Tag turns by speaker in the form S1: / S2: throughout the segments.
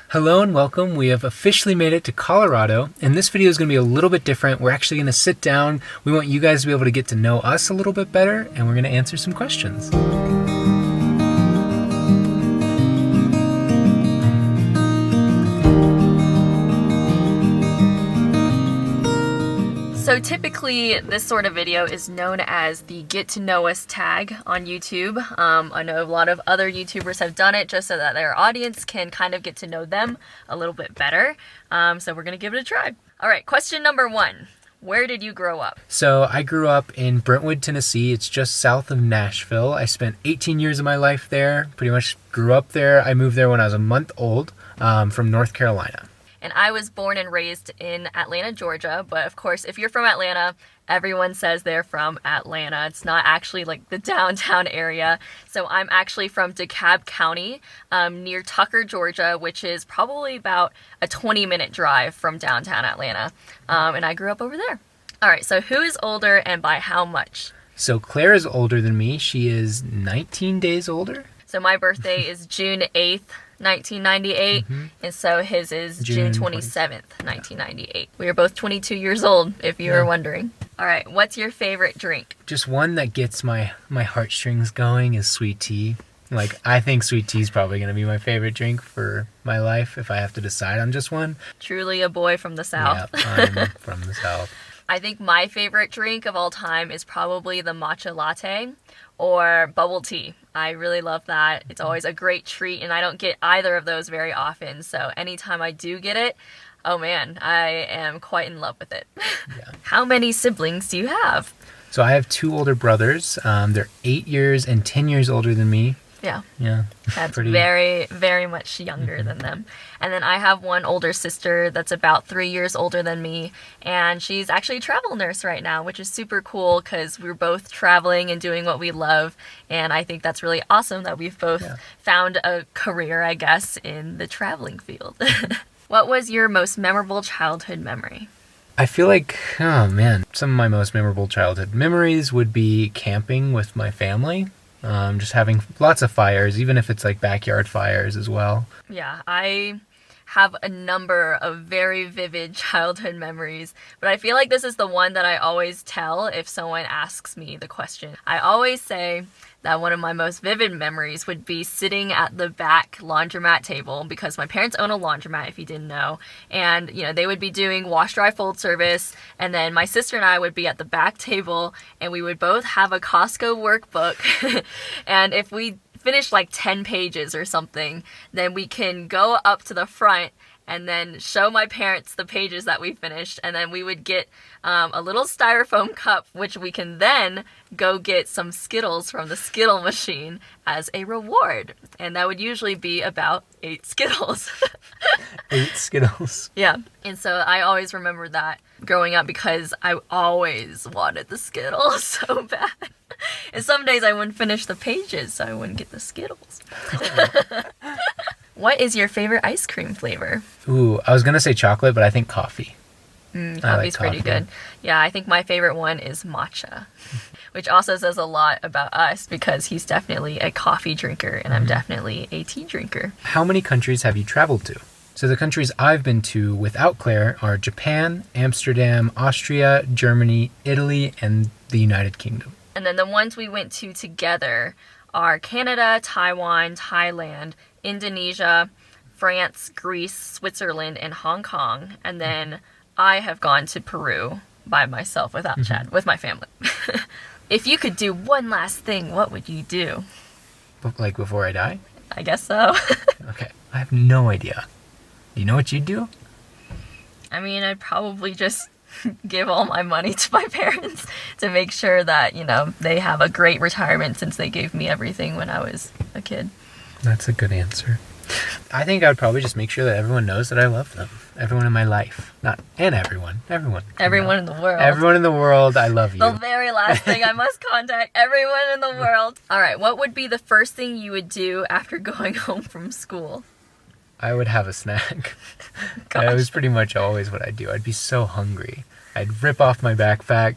S1: Hello and welcome. We have officially made it to Colorado, and this video is going to be a little bit different. We're actually going to sit down. We want you guys to be able to get to know us a little bit better, and we're going to answer some questions.
S2: So typically this sort of video is known as the Get to Know Us tag on YouTube. I know a lot of other YouTubers have done it just so that their audience can kind of get to know them a little bit better. So we're going to give it a try. All right, question number 1. Where did you grow up?
S1: So I grew up in Brentwood, Tennessee. It's just south of Nashville. I spent 18 years of my life there, pretty much grew up there. I moved there when I was a month old from North Carolina.
S2: And I was born and raised in Atlanta, Georgia. But of course, if you're from Atlanta, everyone says they're from Atlanta. It's not actually like the downtown area. So I'm actually from DeKalb County, near Tucker, Georgia, which is probably about a 20-minute drive from downtown Atlanta. And I grew up over there. All right, so who is older and by how much?
S1: So Claire is older than me. She is 19 days older.
S2: So my birthday is June 8th, 1998, and so his is June 27th, 1998. We are both 22 years old, if you were wondering. All right, what's your favorite drink?
S1: Just one that gets my heartstrings going is sweet tea. Like, I think sweet tea is probably going to be my favorite drink for my life if I have to decide on just one.
S2: Truly a boy from the South.
S1: Yeah, I'm from the South.
S2: I think my favorite drink of all time is probably the matcha latte or bubble tea. I really love that. It's always a great treat, and I don't get either of those very often. So anytime I do get it, oh man, I am quite in love with it.
S1: Yeah.
S2: How many siblings do you have?
S1: So I have 2 older brothers. They're 8 years and 10 years older than me.
S2: Yeah.
S1: Yeah.
S2: That's very, very much younger than them. And then I have one older sister that's about 3 years older than me, and she's actually a travel nurse right now, which is super cool because we're both traveling and doing what we love, and I think that's really awesome that we've both found a career, I guess, in the traveling field. What was your most memorable childhood memory?
S1: I feel like, oh man, some of my most memorable childhood memories would be camping with my family. Just having lots of fires, even if it's like backyard fires as well.
S2: Yeah, I have a number of very vivid childhood memories, but I feel like this is the one that I always tell if someone asks me the question. I always say that one of my most vivid memories would be sitting at the back laundromat table, because my parents own a laundromat, if you didn't know, and they would be doing wash, dry, fold service, and then my sister and I would be at the back table, and we would both have a Costco workbook, and if we finish like 10 pages or something, then we can go up to the front and then show my parents the pages that we finished, and then we would get a little styrofoam cup, which we can then go get some Skittles from the Skittle machine as a reward, and that would usually be about 8 Skittles.
S1: 8 Skittles.
S2: Yeah, and so I always remember that growing up because I always wanted the Skittles so bad. And some days I wouldn't finish the pages, so I wouldn't get the Skittles. What is your favorite ice cream flavor?
S1: Ooh, I was going to say chocolate, but I think coffee.
S2: Coffee's pretty good. Yeah, I think my favorite one is matcha, which also says a lot about us because he's definitely a coffee drinker and I'm definitely a tea drinker.
S1: How many countries have you traveled to? So the countries I've been to without Claire are Japan, Amsterdam, Austria, Germany, Italy, and the United Kingdom.
S2: And then the ones we went to together are Canada, Taiwan, Thailand, Indonesia, France, Greece, Switzerland, and Hong Kong. And then I have gone to Peru by myself without Chad, with my family. If you could do one last thing, what would you do?
S1: Like before I die?
S2: I guess so.
S1: Okay, I have no idea. Do you know what you'd do?
S2: I mean, I'd probably just give all my money to my parents to make sure that, they have a great retirement since they gave me everything when I was a kid.
S1: That's a good answer. I think I would probably just make sure that everyone knows that I love them. Everyone in my life. Everyone.
S2: Everyone in the world.
S1: Everyone in the world, I love you.
S2: The very last thing, I must contact everyone in the world. All right, what would be the first thing you would do after going home from school?
S1: I would have a snack.
S2: Gosh.
S1: That was pretty much always what I'd do. I'd be so hungry. I'd rip off my backpack,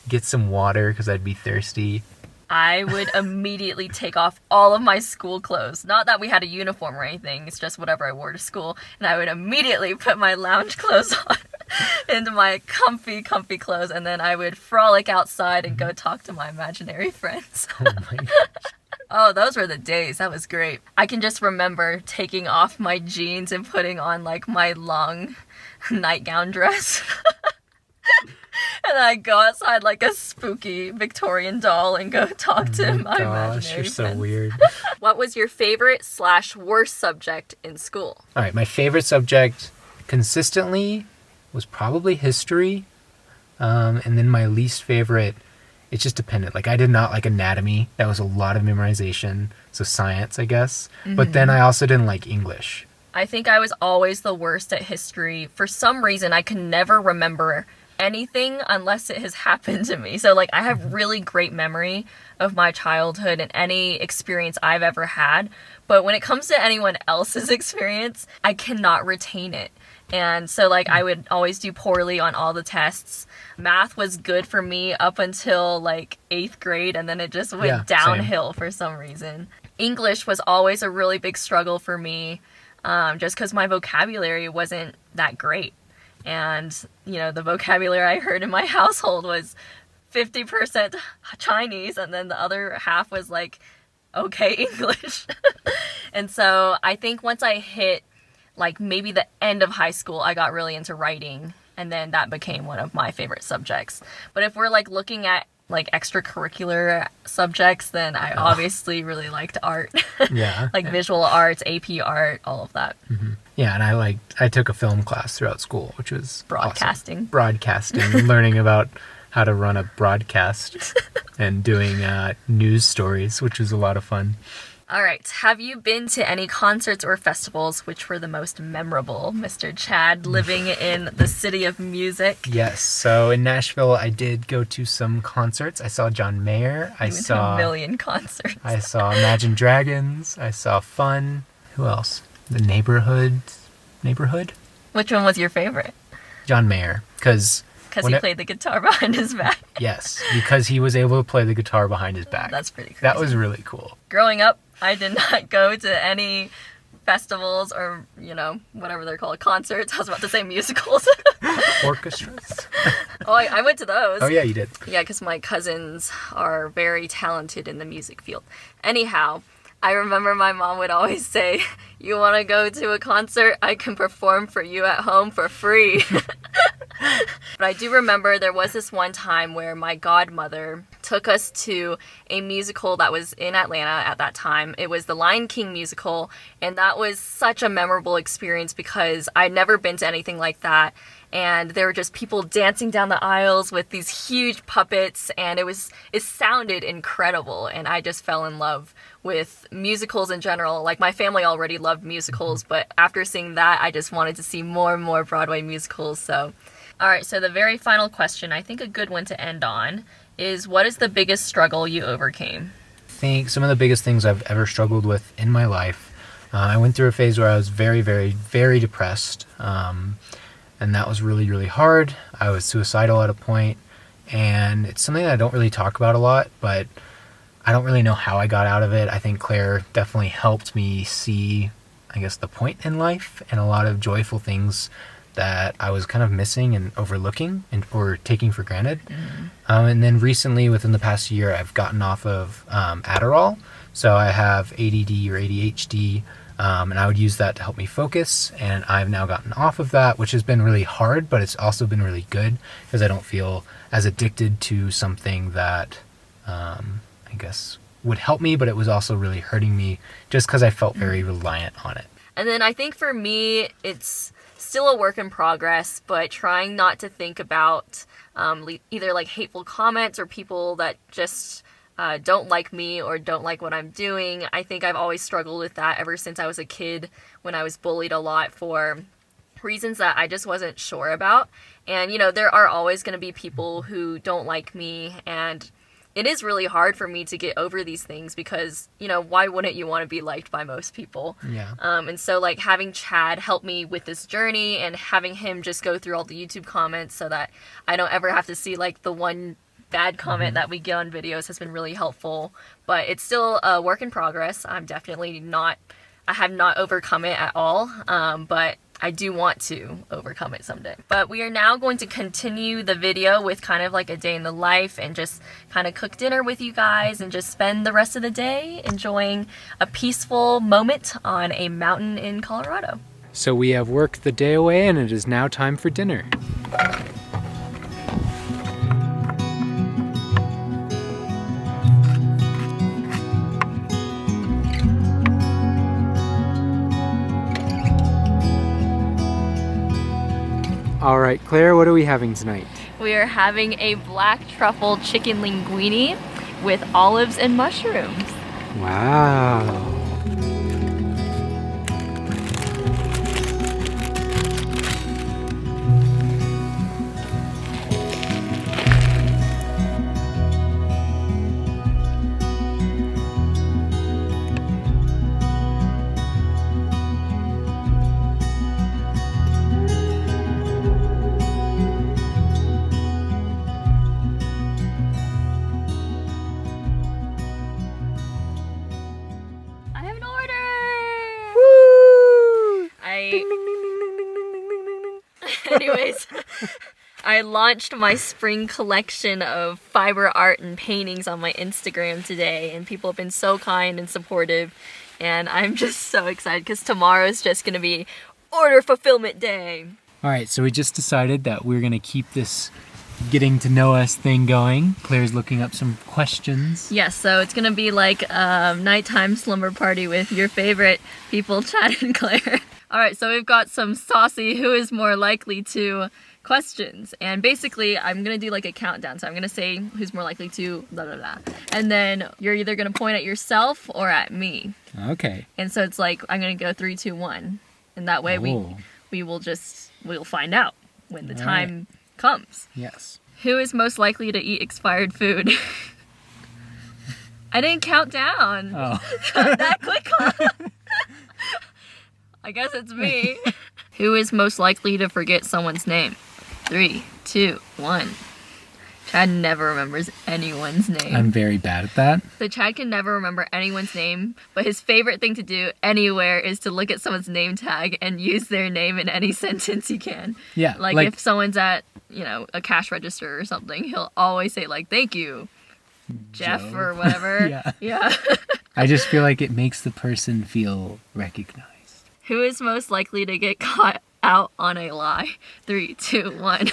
S1: get some water because I'd be thirsty.
S2: I would immediately take off all of my school clothes. Not that we had a uniform or anything, it's just whatever I wore to school. And I would immediately put my lounge clothes on into my comfy clothes. And then I would frolic outside and go talk to my imaginary friends.
S1: Oh my gosh.
S2: Oh, those were the days. That was great. I can just remember taking off my jeans and putting on like my long nightgown dress. And then I go outside like a spooky Victorian doll and go talk to my imaginary
S1: You're so
S2: friends.
S1: weird.
S2: What was your favorite/worst subject in school?
S1: All right, my favorite subject consistently was probably history. And then my least favorite, it just depended. Like, I did not like anatomy. That was a lot of memorization. So science, I guess. But then I also didn't like English.
S2: I think I was always the worst at history. For some reason, I can never remember anything unless it has happened to me. So, like, I have really great memory of my childhood and any experience I've ever had. But when it comes to anyone else's experience, I cannot retain it. And so, like, I would always do poorly on all the tests. Math was good for me up until, like, 8th grade, and then it just went downhill for some reason. English was always a really big struggle for me, just because my vocabulary wasn't that great. And, you know, the vocabulary I heard in my household was 50% Chinese, and then the other half was, like, okay English. And so I think once I hit like maybe the end of high school, I got really into writing, and then that became one of my favorite subjects. But if we're like looking at like extracurricular subjects, then I obviously really liked art.
S1: Yeah.
S2: Like visual arts, AP art, all of that.
S1: Yeah, and I took a film class throughout school, which was
S2: Broadcasting.
S1: awesome. Broadcasting. And learning about how to run a broadcast and doing news stories, which was a lot of fun.
S2: All right. Have you been to any concerts or festivals? Which were the most memorable, Mr. Chad, living in the city of music?
S1: Yes. So in Nashville, I did go to some concerts. I saw John Mayer. I
S2: went to
S1: saw
S2: a million concerts.
S1: I saw Imagine Dragons. I saw Fun. Who else? The Neighborhood.
S2: Which one was your favorite?
S1: John Mayer, because
S2: he played the guitar behind his back.
S1: Yes, because he was able to play the guitar behind his back.
S2: That's pretty crazy.
S1: That was really cool.
S2: Growing up, I did not go to any festivals or, you know, whatever they're called, concerts. I was about to say musicals.
S1: Orchestras.
S2: Oh, I went to those.
S1: Oh, yeah, you did.
S2: Yeah, because my cousins are very talented in the music field. Anyhow, I remember my mom would always say, "You want to go to a concert? I can perform for you at home for free." But I do remember there was this one time where my godmother took us to a musical that was in Atlanta at that time. It was the Lion King musical, and that was such a memorable experience because I'd never been to anything like that. And there were just people dancing down the aisles with these huge puppets, and it sounded incredible, and I just fell in love with musicals in general. Like, my family already loved musicals, but after seeing that, I just wanted to see more and more Broadway musicals. So, all right, so the very final question, I think a good one to end on, is what is the biggest struggle you overcame?
S1: I think some of the biggest things I've ever struggled with in my life, I went through a phase where I was very, very, very depressed. And that was really, really hard. I was suicidal at a point, and it's something that I don't really talk about a lot, but I don't really know how I got out of it. I think Claire definitely helped me see, I guess, the point in life and a lot of joyful things that I was kind of missing and overlooking or taking for granted. And then recently, within the past year, I've gotten off of Adderall. So I have ADD or ADHD, and I would use that to help me focus. And I've now gotten off of that, which has been really hard, but it's also been really good because I don't feel as addicted to something that I guess would help me, but it was also really hurting me just because I felt very reliant on it.
S2: And then I think for me, it's still a work in progress, but trying not to think about either like hateful comments or people that just don't like me or don't like what I'm doing. I think I've always struggled with that ever since I was a kid, when I was bullied a lot for reasons that I just wasn't sure about. And, you know, there are always going to be people who don't like me, and it is really hard for me to get over these things because, you know, why wouldn't you want to be liked by most people?
S1: Yeah.
S2: And so, like, having Chad help me with this journey and having him just go through all the YouTube comments so that I don't ever have to see, like, the one bad comment that we get on videos has been really helpful, but it's still a work in progress. I have not overcome it at all, but I do want to overcome it someday. But we are now going to continue the video with kind of like a day in the life and just kind of cook dinner with you guys and just spend the rest of the day enjoying a peaceful moment on a mountain in Colorado.
S1: So we have worked the day away and it is now time for dinner. All right, Claire, what are we having tonight?
S2: We are having a black truffle chicken linguine with olives and mushrooms.
S1: Wow.
S2: I have an order!
S1: Woo! Ding, ding, ding, ding, ding, ding, ding, ding, ding, ding.
S2: Anyways, I launched my spring collection of fiber art and paintings on my Instagram today, and people have been so kind and supportive, and I'm just so excited because tomorrow is just going to be order fulfillment day.
S1: All right, so we just decided that we're gonna keep this getting to know us thing going. Claire's looking up some questions.
S2: Yes, so it's going to be like a nighttime slumber party with your favorite people, Chad and Claire. All right, so we've got some saucy who is more likely to questions. And basically, I'm going to do like a countdown. So I'm going to say who's more likely to blah, blah, blah. And then you're either going to point at yourself or at me.
S1: Okay.
S2: And so it's like, I'm going to go 3, 2, 1. And that way we'll find out when the time comes.
S1: Yes.
S2: Who is most likely to eat expired food? I didn't count down.
S1: Oh.
S2: That quick, huh? I guess it's me. Who is most likely to forget someone's name? 3, 2, 1. Chad never remembers anyone's name.
S1: I'm very bad at that.
S2: So Chad can never remember anyone's name, but his favorite thing to do anywhere is to look at someone's name tag and use their name in any sentence he can.
S1: Yeah.
S2: Like if someone's at, a cash register or something, he'll always say like, thank you, Jeff,
S1: Joe.
S2: or whatever.
S1: Yeah.
S2: Yeah.
S1: I just feel like it makes the person feel recognized.
S2: Who is most likely to get caught out on a lie? 3, 2, 1.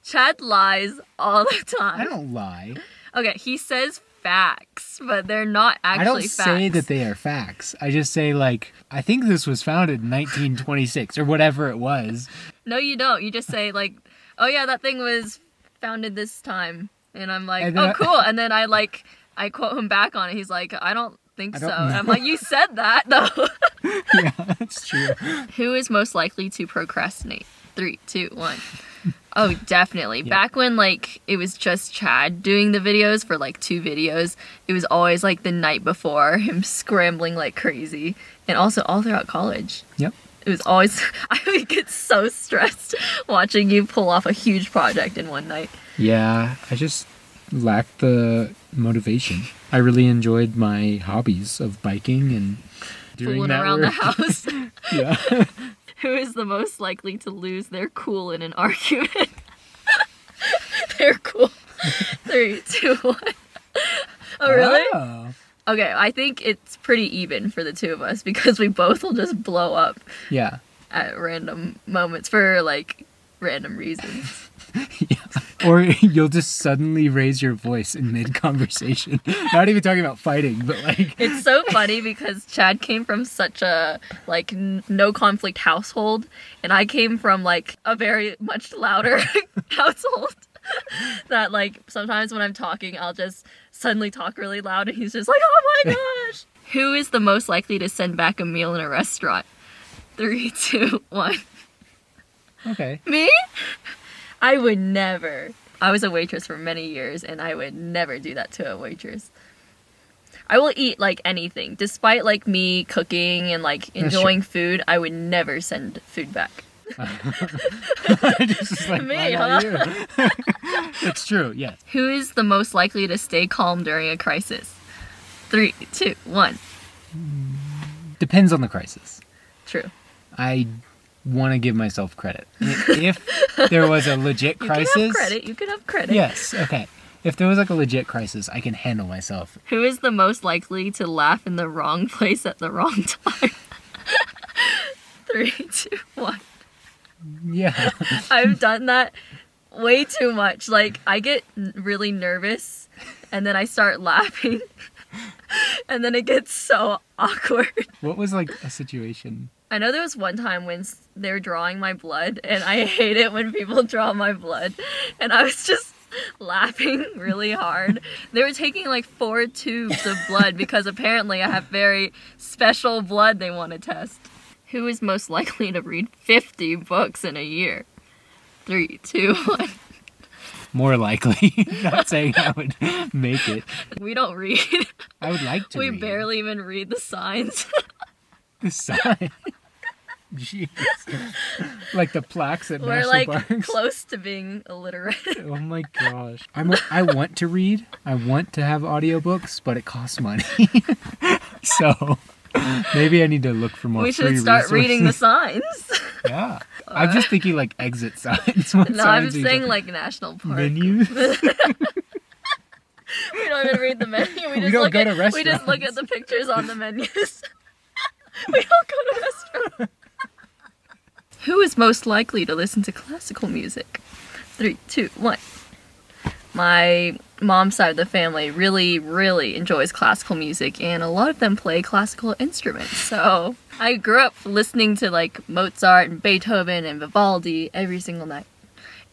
S2: Chad lies all the time.
S1: I don't lie.
S2: Okay, he says facts, but they're not actually
S1: I don't
S2: facts.
S1: say that they are facts. I just say like, I think this was founded in 1926 or whatever it was.
S2: No, you don't. You just say like, oh yeah, that thing was founded this time. And I'm like, oh cool. And then I quote him back on it. He's like, I don't think so. And I'm like, you said that though.
S1: Yeah, that's true.
S2: Who is most likely to procrastinate? 3, 2, 1. Oh, definitely.
S1: Yep.
S2: Back when it was just Chad doing the videos for 2 videos, it was always the night before, him scrambling like crazy. And also all throughout college.
S1: Yep.
S2: It was always, I would get so stressed watching you pull off a huge project in one night.
S1: Yeah, I just lacked the motivation. I really enjoyed my hobbies of biking and doing
S2: Fooling
S1: that
S2: around
S1: work.
S2: the house.
S1: Yeah.
S2: Who is the most likely to lose their cool in an argument? They're cool. 3, 2, 1. Oh, really?
S1: Oh.
S2: Okay, I think it's pretty even for the two of us because we both will just blow up
S1: Yeah.
S2: at random moments for random reasons.
S1: Yeah. Or you'll just suddenly raise your voice in mid-conversation. Not even talking about fighting, but
S2: It's so funny because Chad came from such a no conflict household, and I came from a very much louder household. That sometimes when I'm talking, I'll just suddenly talk really loud, and he's just like, "Oh my gosh!" Who is the most likely to send back a meal in a restaurant? 3, 2, 1.
S1: Okay.
S2: Me? I would never. I was a waitress for many years, and I would never do that to a waitress. I will eat anything. Despite me cooking and enjoying food, I would never send food back.
S1: I just was like,
S2: Me,
S1: why not you? It's true, yes.
S2: Who is the most likely to stay calm during a crisis? 3, 2, 1.
S1: Depends on the crisis.
S2: True.
S1: I want to give myself credit. If there was a legit crisis...
S2: You can have credit.
S1: Yes, okay. If there was like a legit crisis, I can handle myself.
S2: Who is the most likely to laugh in the wrong place at the wrong time? 3, 2, 1.
S1: Yeah.
S2: I've done that way too much. Like, I get really nervous and then I start laughing and then it gets so awkward.
S1: What was like a situation?
S2: I know there was one time when they were drawing my blood, and I hate it when people draw my blood, and I was just laughing really hard. They were taking like 4 tubes of blood because apparently I have very special blood they want to test. Who is most likely to read 50 books in a year? 3, 2, 1.
S1: More likely. Not saying I would make it.
S2: We don't read.
S1: I would like to
S2: We
S1: read.
S2: barely even read the signs.
S1: The sign. Jeez. Like the plaques at
S2: We're
S1: national
S2: like
S1: parks.
S2: close to being illiterate.
S1: Oh my gosh. I want to read. I want to have audiobooks, but it costs money. So maybe I need to look for more
S2: We
S1: free
S2: should start
S1: resources.
S2: reading the signs.
S1: Yeah. I'm just thinking like exit signs.
S2: No, I'm saying like national park.
S1: menus.
S2: We don't even read the menu. We just
S1: don't
S2: look
S1: go
S2: at
S1: to
S2: we just look at
S1: restaurants.
S2: the pictures on the menus. We don't go to restaurants. Who is most likely to listen to classical music? 3, 2, 1. My mom's side of the family really enjoys classical music, and a lot of them play classical instruments. So I grew up listening to like Mozart and Beethoven and Vivaldi every single night.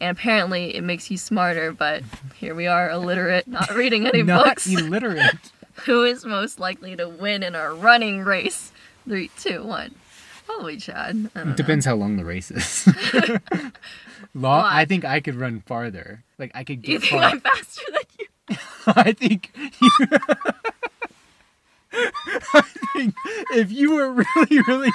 S2: And apparently it makes you smarter, but here we are, illiterate, not reading any
S1: Not
S2: books.
S1: illiterate.
S2: Who is most likely to win in a running race? 3, 2, 1. Holy Chad. I don't know.
S1: Depends how long the race is. Long.
S2: Why?
S1: I think I could run farther. Like I could
S2: You
S1: get
S2: think
S1: far.
S2: I'm faster than you?
S1: I think you. I think if you were really.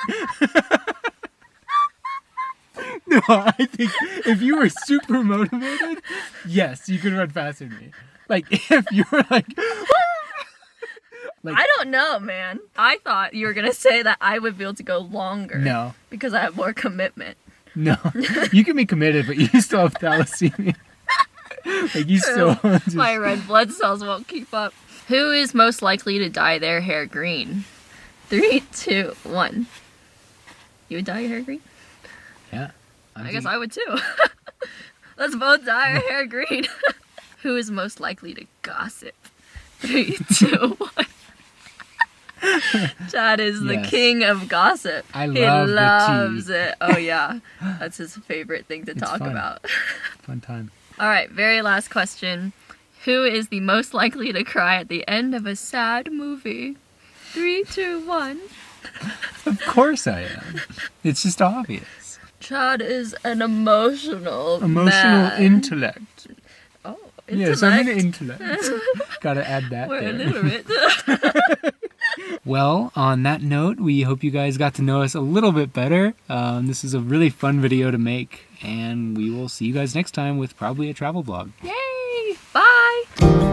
S1: No, I think if you were super motivated, yes, you could run faster than me. Like if you were like.
S2: I don't know, man. I thought you were going to say that I would be able to go longer.
S1: No,
S2: Because I have more commitment.
S1: no, you can be committed, but you still have thalassemia. Like you still. Just...
S2: My red blood cells won't keep up. Who is most likely to dye their hair green? 3, 2, 1. You would dye your hair green?
S1: Yeah.
S2: I guess I would too. Let's both dye our hair green. Who is most likely to gossip? 3, 2, 1. Chad is the
S1: Yes.
S2: king of gossip.
S1: I
S2: He
S1: love the tea.
S2: loves it. Oh yeah, that's his favorite thing to
S1: It's
S2: talk
S1: fun.
S2: about.
S1: Fun time.
S2: All right, very last question. Who is the most likely to cry at the end of a sad movie? 3, 2, 1.
S1: Of course I am. It's just obvious.
S2: Chad is an emotional man.
S1: Intellect.
S2: Oh,
S1: Yes, I'm an
S2: intellect.
S1: intellect. Gotta add that
S2: We're
S1: there.
S2: illiterate.
S1: Well, on that note, we hope you guys got to know us a little bit better. This is a really fun video to make, and we will see you guys next time with probably a travel vlog.
S2: Yay! Bye!